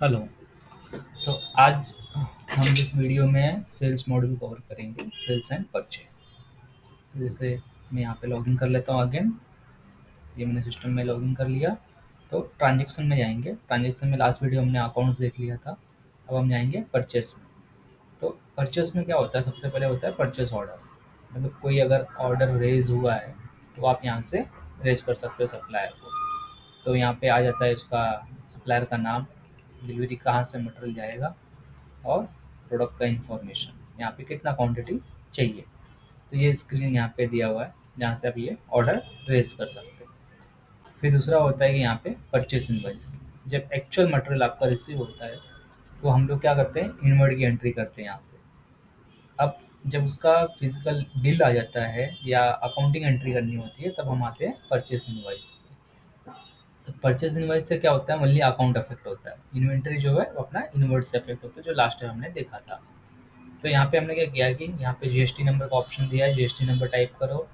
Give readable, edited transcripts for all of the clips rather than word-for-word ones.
Hello. तो आज हम इस वीडियो में सेल्स मॉड्यूल कवर करेंगे, सेल्स एंड परचेज। तो जैसे मैं यहाँ पे लॉगिन कर लेता हूँ अगेन। ये मैंने सिस्टम में लॉगिन कर लिया। तो ट्रांजैक्शन में जाएंगे। ट्रांजैक्शन में लास्ट वीडियो हमने अकाउंट्स देख लिया था। अब हम जाएंगे परचेस में। तो परचेस में क्या होता है, सबसे पहले होता है परचेस ऑर्डर। मतलब कोई अगर ऑर्डर रेज हुआ है तो आप यहाँ से रेज कर सकते हो सप्लायर को। तो यहाँ पे आ जाता है उसका सप्लायर का नाम, डिलीवरी कहाँ से मटेरियल जाएगा, और प्रोडक्ट का इंफॉर्मेशन, यहाँ पे कितना क्वांटिटी चाहिए। तो ये स्क्रीन यहाँ पे दिया हुआ है जहाँ से आप ये ऑर्डर रेज कर सकते हैं। फिर दूसरा होता है कि यहाँ पे परचेस इनवॉइस। जब एक्चुअल मटेरियल आपका रिसीव होता है तो हम लोग क्या करते हैं, इनवर्ड की एंट्री करते हैं यहाँ से। अब जब उसका फिजिकल बिल आ जाता है या अकाउंटिंग एंट्री करनी होती है तब हम आते हैं परचेस इनवॉइस। तो परचेस इनवॉइस से क्या होता है, ओनली अकाउंट अफेक्ट होता है। इन्वेंट्री जो है वो अपना इनवर्ड से अफेक्ट होता है, जो लास्ट टाइम हमने देखा था। तो यहाँ पे हमने क्या किया कि यहाँ पे जीएसटी नंबर का ऑप्शन दिया है, जीएसटी नंबर टाइप करो।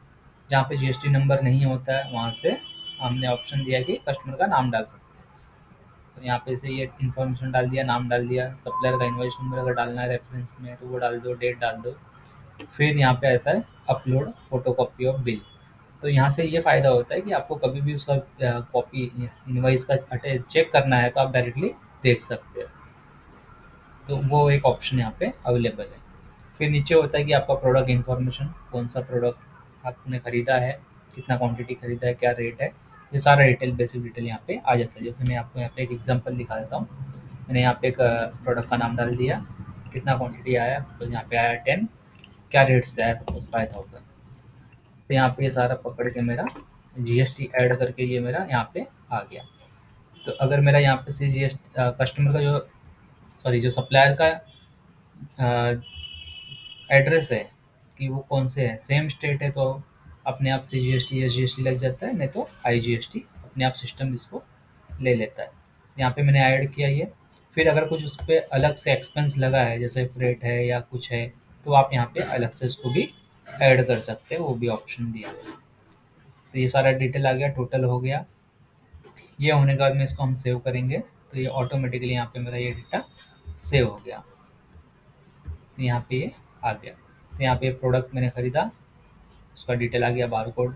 जहाँ पे जीएसटी नंबर नहीं होता है वहाँ से हमने ऑप्शन दिया कि कस्टमर का नाम डाल सकते हैं। तो यहाँ पे से ये इन्फॉर्मेशन डाल दिया, नाम डाल दिया, सप्लायर का इनवॉइस नंबर अगर डालना है रेफरेंस में तो वो डाल दो, डेट डाल दो। फिर यहाँ पे आता है upload photo copy of bill. तो यहाँ से ये फ़ायदा होता है कि आपको कभी भी उसका कॉपी इनवॉइस का अटैच चेक करना है तो आप डायरेक्टली देख सकते हो। तो वो एक ऑप्शन यहाँ पे अवेलेबल है। फिर नीचे होता है कि आपका प्रोडक्ट इन्फॉर्मेशन, कौन सा प्रोडक्ट आपने खरीदा है, कितना क्वांटिटी खरीदा है, क्या रेट है। ये सारा डिटेल, बेसिक डिटेल यहाँ पे आ जाता है। जैसे मैं आपको यहाँ पे एक एग्जांपल दिखा देता हूँ। मैंने यहाँ पे एक प्रोडक्ट का नाम डाल दिया, कितना क्वांटिटी आया तो यहाँ पे आया 10, क्या रेट से आया सपोज 5000। तो यहाँ पे ये सारा पकड़ के मेरा जीएसटी ऐड करके ये मेरा यहाँ पे आ गया। तो अगर मेरा यहाँ पे सी जी एस कस्टमर का जो, सॉरी, जो सप्लायर का एड्रेस है कि वो कौन से है, सेम स्टेट है तो अपने आप C G S T S G S T लग जाता है, नहीं तो आई जी एस टी अपने आप सिस्टम इसको ले लेता है। यहाँ पे मैंने ऐड किया ये। फिर अगर कुछ उस पर अलग से एक्सपेंस लगा है, जैसे फ्रेट है या कुछ है, तो आप यहाँ पे अलग से उसको भी ऐड कर सकते हैं, वो भी ऑप्शन दिया है। तो ये सारा डिटेल आ गया, टोटल हो गया। ये होने के बाद में इसको हम सेव करेंगे तो ये ऑटोमेटिकली यहाँ पे मेरा ये डेटा सेव हो गया। तो यहाँ पे ये आ गया। तो यहाँ पे प्रोडक्ट मैंने खरीदा, उसका डिटेल आ गया, बारकोड,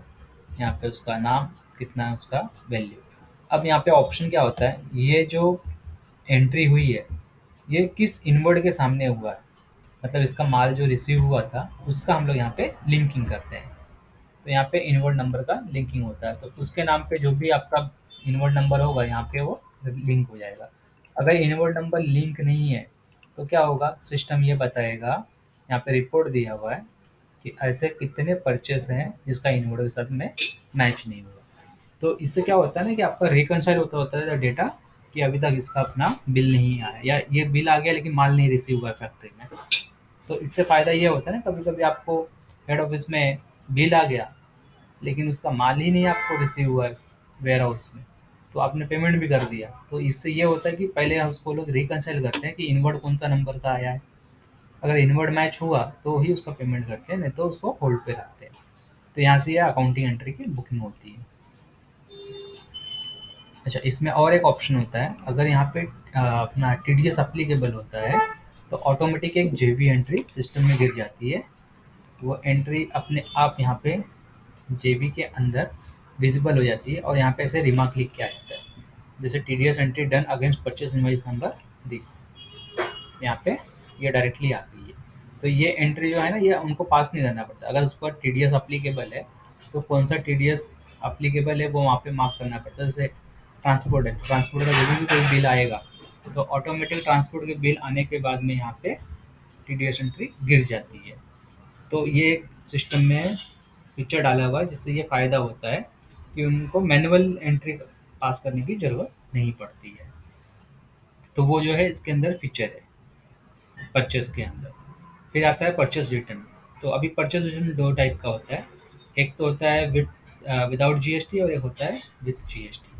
यहाँ पे उसका नाम, कितना है उसका वैल्यू। अब यहाँ पे ऑप्शन क्या होता है, ये जो एंट्री हुई है ये किस इनवर्ड के सामने हुआ है, मतलब इसका माल जो रिसीव हुआ था उसका हम लोग यहाँ पे लिंकिंग करते हैं। तो यहाँ पे इनवर्ड नंबर का लिंकिंग होता है, तो उसके नाम पे जो भी आपका इनवर्ड नंबर होगा यहाँ पे वो लिंक हो जाएगा। अगर इनवर्ड नंबर लिंक नहीं है तो क्या होगा, सिस्टम ये बताएगा, यहाँ पे रिपोर्ट दिया हुआ है कि ऐसे कितने परचेस हैं जिसका इनवर्ड के साथ में मैच नहीं हुआ। तो इससे क्या होता है ना कि आपका रिकनसाइल होता होता है डेटा, कि अभी तक इसका अपना बिल नहीं आया या ये बिल आ गया लेकिन माल नहीं रिसीव हुआ है फैक्ट्री में। तो इससे फ़ायदा ये होता है ना, कभी कभी आपको हेड ऑफिस में बिल आ गया लेकिन उसका माल ही नहीं आपको रिसीव हुआ है वेयर हाउस में, तो आपने पेमेंट भी कर दिया। तो इससे ये होता है कि पहले हम उसको लोग रिकनसाइल करते हैं कि इनवर्ड कौन सा नंबर का आया है। अगर इनवर्ड मैच हुआ तो ही उसका पेमेंट करते हैं, नहीं तो उसको होल्ड पे रखते हैं। तो यहाँ से ये अकाउंटिंग एंट्री की बुकिंग होती है। अच्छा, इसमें और एक ऑप्शन होता है, अगर यहाँ पे अपना टी डी एस अप्लीकेबल होता है तो ऑटोमेटिक एक जे वी एंट्री सिस्टम में गिर जाती है। वो एंट्री अपने आप यहाँ पे जेबी के अंदर विजिबल हो जाती है और यहाँ पे ऐसे रिमार्क लिख के आ जाता है, जैसे T D S entry done against purchase invoice number this. यहाँ पे ये डायरेक्टली आ गई है। तो ये एंट्री जो है ना, ये उनको पास नहीं करना पड़ता। अगर उस पर टी डी एस अप्लीकेबल है तो कौन सा टी डी एस अप्लीकेबल है वो वहाँ पे मार्क करना पड़ता है। जैसे ट्रांसपोर्ट है, ट्रांसपोर्ट का जब भी कोई बिल आएगा तो ऑटोमेटिक ट्रांसपोर्ट के बिल आने के बाद में यहाँ पे टी डी एस एंट्री गिर जाती है। तो ये एक सिस्टम में फीचर डाला हुआ है जिससे ये फ़ायदा होता है कि उनको मैनुअल एंट्री पास करने की ज़रूरत नहीं पड़ती है। तो वो जो है इसके अंदर फीचर है परचेस के अंदर। फिर आता है परचेस रिटर्न। तो अभी परचेस रिटर्न दो टाइप का होता है, एक तो होता है विदाउट जीएसटी और एक होता है विथ जीएसटी।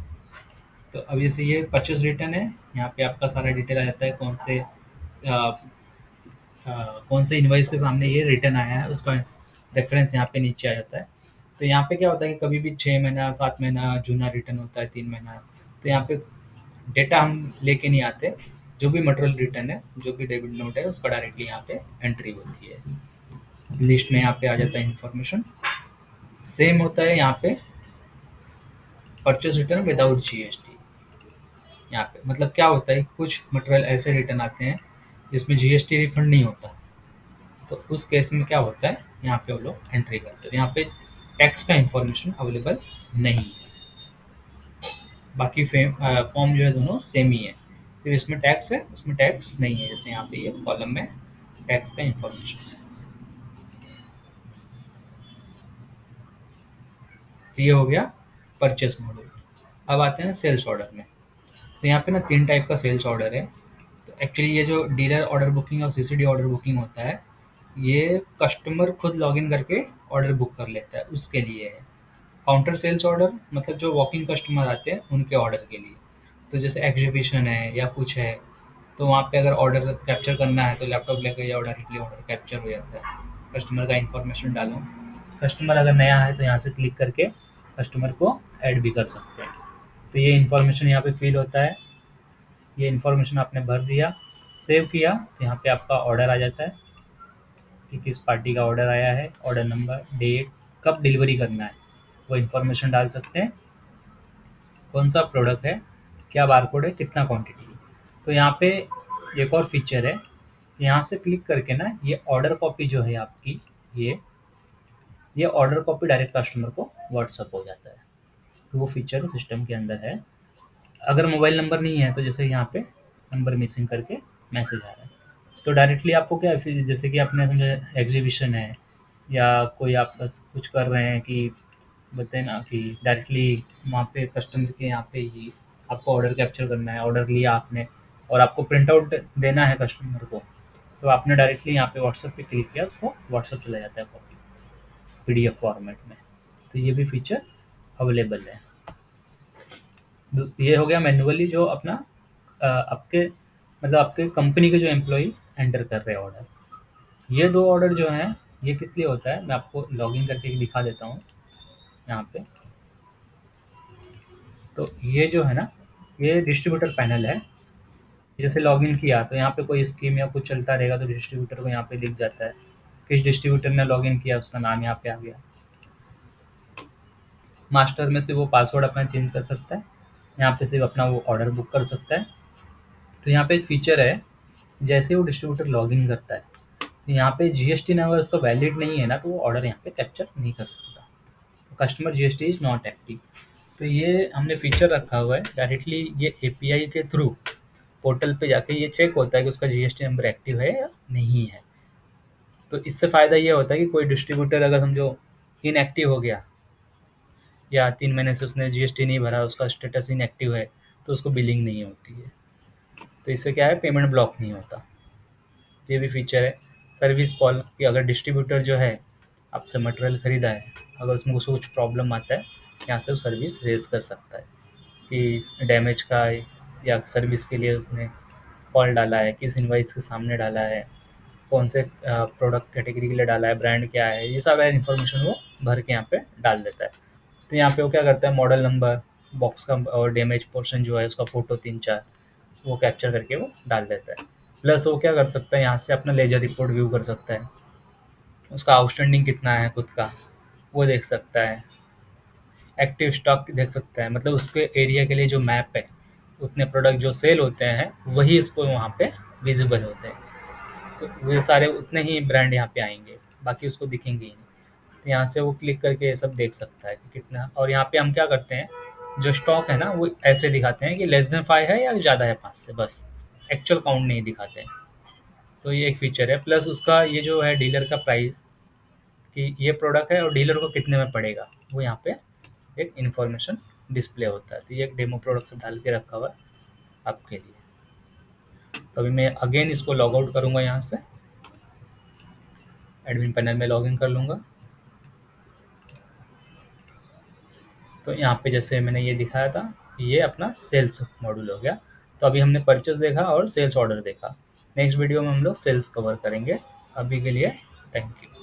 तो अब जैसे ये परचेस रिटर्न है, यहाँ पे आपका सारा डिटेल आ जाता है, कौन से इनवाइस के सामने ये रिटर्न आया है उसका रेफरेंस यहाँ पे नीचे आ जाता है। तो यहाँ पे क्या होता है कि कभी भी 6 महीना 7 महीना जूना रिटर्न होता है, 3 महीना। तो यहाँ पे डेटा हम लेके नहीं आते, जो भी मटेरियल रिटर्न है, जो भी डेबिट नोट है, उसका डायरेक्टली यहाँ पे एंट्री होती है। लिस्ट में यहाँ पे आ जाता है इन्फॉर्मेशन। सेम होता है यहाँ पे परचेस रिटर्न विदाउट जीएसटी। यहाँ पे मतलब क्या होता है, कुछ मटेरियल ऐसे रिटर्न आते हैं जिसमें जीएसटी रिफंड नहीं होता, तो उस केस में क्या होता है, यहाँ पे वो लोग एंट्री करते हैं। यहाँ पे टैक्स का इंफॉर्मेशन अवेलेबल नहीं है। बाकी फॉर्म जो है दोनों सेम ही है, सिर्फ इसमें टैक्स है, उसमें टैक्स नहीं है। जैसे यहाँ पे ये कॉलम में टैक्स का इंफॉर्मेशन है। तो ये हो गया परचेस मॉडल। अब आते हैं सेल्स ऑर्डर में। तो यहाँ पे ना 3 टाइप का सेल्स ऑर्डर है। तो एक्चुअली ये जो डीलर ऑर्डर बुकिंग और सीसीडी ऑर्डर बुकिंग होता है, ये कस्टमर खुद लॉगिन करके ऑर्डर बुक कर लेता है, उसके लिए है। काउंटर सेल्स ऑर्डर मतलब जो वॉकिंग कस्टमर आते हैं उनके ऑर्डर के लिए। तो जैसे एग्जीबिशन है या कुछ है, तो वहाँ पे अगर ऑर्डर कैप्चर करना है तो लैपटॉप लेकर जाओ, डायरेक्टली ऑर्डर कैप्चर हो जाता है। कस्टमर का इन्फॉर्मेशन डालो, कस्टमर अगर नया है तो यहाँ से क्लिक करके कस्टमर को ऐड भी कर सकते हैं। तो ये इन्फॉर्मेशन यहाँ पे फिल होता है। ये इन्फॉर्मेशन आपने भर दिया, सेव किया, तो यहाँ पे आपका ऑर्डर आ जाता है कि किस पार्टी का ऑर्डर आया है, ऑर्डर नंबर, डेट, कब डिलीवरी करना है, वो इन्फॉर्मेशन डाल सकते हैं। कौन सा प्रोडक्ट है, क्या बारकोड है, कितना क्वांटिटी है। तो यहाँ पे एक और फीचर है, यहाँ से क्लिक करके ना ये ऑर्डर कॉपी जो है आपकी, ये ऑर्डर कॉपी डायरेक्ट कस्टमर को व्हाट्सअप हो जाता है। तो वो फीचर सिस्टम के अंदर है। अगर मोबाइल नंबर नहीं है तो जैसे यहाँ पे नंबर मिसिंग करके मैसेज आ रहा है, तो डायरेक्टली आपको क्या है, फिर जैसे कि आपने समझे एग्जीबिशन है या कोई आप बस कुछ कर रहे हैं कि बताए ना कि डायरेक्टली वहाँ पे कस्टमर के यहाँ पे ही आपको ऑर्डर कैप्चर करना है, ऑर्डर लिया आपने और आपको प्रिंट आउट देना है कस्टमर को, तो आपने डायरेक्टली यहाँ पे व्हाट्सएप पे क्लिक किया तो व्हाट्सएप चला जाता है कॉपी पीडीएफ फॉर्मेट में। तो ये भी फीचर अवेलेबल है। ये हो गया मैन्युअली जो अपना आपके मतलब आपके कंपनी के जो एम्प्लॉई एंटर कर रहे हैं ऑर्डर। ये 2 ऑर्डर जो हैं ये किस लिए होता है, मैं आपको लॉगिन करके दिखा देता हूँ यहाँ पे। तो ये जो है ना, ये डिस्ट्रीब्यूटर पैनल है। जैसे लॉगिन किया तो यहाँ पे कोई स्कीम या कुछ चलता रहेगा तो डिस्ट्रीब्यूटर को यहाँ पे दिख जाता है, किस डिस्ट्रीब्यूटर ने लॉगिन किया उसका नाम यहाँ पे आ गया। मास्टर में से वो पासवर्ड अपना चेंज कर सकता है, यहाँ पे सिर्फ अपना वो ऑर्डर बुक कर सकता है। तो यहाँ पे एक फीचर है, जैसे वो डिस्ट्रीब्यूटर लॉगिन करता है तो यहाँ पे जीएसटी अगर उसका वैलिड नहीं है ना तो वो ऑर्डर यहाँ पे कैप्चर नहीं कर सकता। तो customer GST is not active. तो ये हमने फीचर रखा हुआ है, डायरेक्टली ये एपीआई के थ्रू पोर्टल पे जाके ये चेक होता है कि उसका जीएसटी नंबर एक्टिव है या नहीं है। तो इससे फ़ायदा ये होता है कि कोई डिस्ट्रीब्यूटर अगर समझो इनएक्टिव हो गया या 3 महीने से उसने जीएसटी नहीं भरा, उसका स्टेटस इनएक्टिव है, तो उसको बिलिंग नहीं होती है। तो इससे क्या है, पेमेंट ब्लॉक नहीं होता। ये भी फीचर है। सर्विस कॉल कि अगर डिस्ट्रीब्यूटर जो है आपसे मटेरियल ख़रीदा है, अगर उसमें उसको कुछ प्रॉब्लम आता है, यहाँ से वो सर्विस रेज़ कर सकता है कि डैमेज का या सर्विस के लिए उसने कॉल डाला है, किस इनवॉइस के सामने डाला है, कौन से प्रोडक्ट कैटेगरी के लिए डाला है, ब्रांड क्या है, ये सारा इन्फॉर्मेशन वो भर के यहाँ पे डाल देता है। तो यहाँ पे वो क्या करता है, मॉडल नंबर, बॉक्स का और डैमेज पोर्शन जो है उसका फ़ोटो 3-4 वो कैप्चर करके वो डाल देता है। प्लस वो क्या कर सकता है, यहाँ से अपना लेजर रिपोर्ट व्यू कर सकता है, उसका आउटस्टैंडिंग कितना है खुद का वो देख सकता है, एक्टिव स्टॉक देख सकता है, मतलब उसके एरिया के लिए जो मैप है उतने प्रोडक्ट जो सेल होते हैं वही इसको वहाँ पे विजिबल होते हैं। तो वो सारे उतने ही ब्रांड यहाँ पे आएंगे, बाकी उसको दिखेंगे ही नहीं। तो यहाँ से वो क्लिक करके ये सब देख सकता है कि कितना। और यहाँ पे हम क्या करते हैं, जो स्टॉक है ना वो ऐसे दिखाते हैं कि लेस देन 5 है या ज़्यादा है 5 से, बस एक्चुअल काउंट नहीं दिखाते हैं। तो ये एक फीचर है। प्लस उसका ये जो है डीलर का प्राइस कि ये प्रोडक्ट है और डीलर को कितने में पड़ेगा, वो यहाँ पे एक इन्फॉर्मेशन डिस्प्ले होता है। तो ये एक डेमो प्रोडक्ट सब डाल के रखा हुआ है आपके लिए। तो अभी मैं अगेन इसको लॉग आउट करूँगा, यहाँ से एडमिन पैनल में लॉगिन कर लूँगा। तो यहाँ पे जैसे मैंने ये दिखाया था, ये अपना सेल्स मॉड्यूल हो गया। तो अभी हमने परचेस देखा और सेल्स ऑर्डर देखा। नेक्स्ट वीडियो में हम लोग सेल्स कवर करेंगे। अभी के लिए थैंक यू।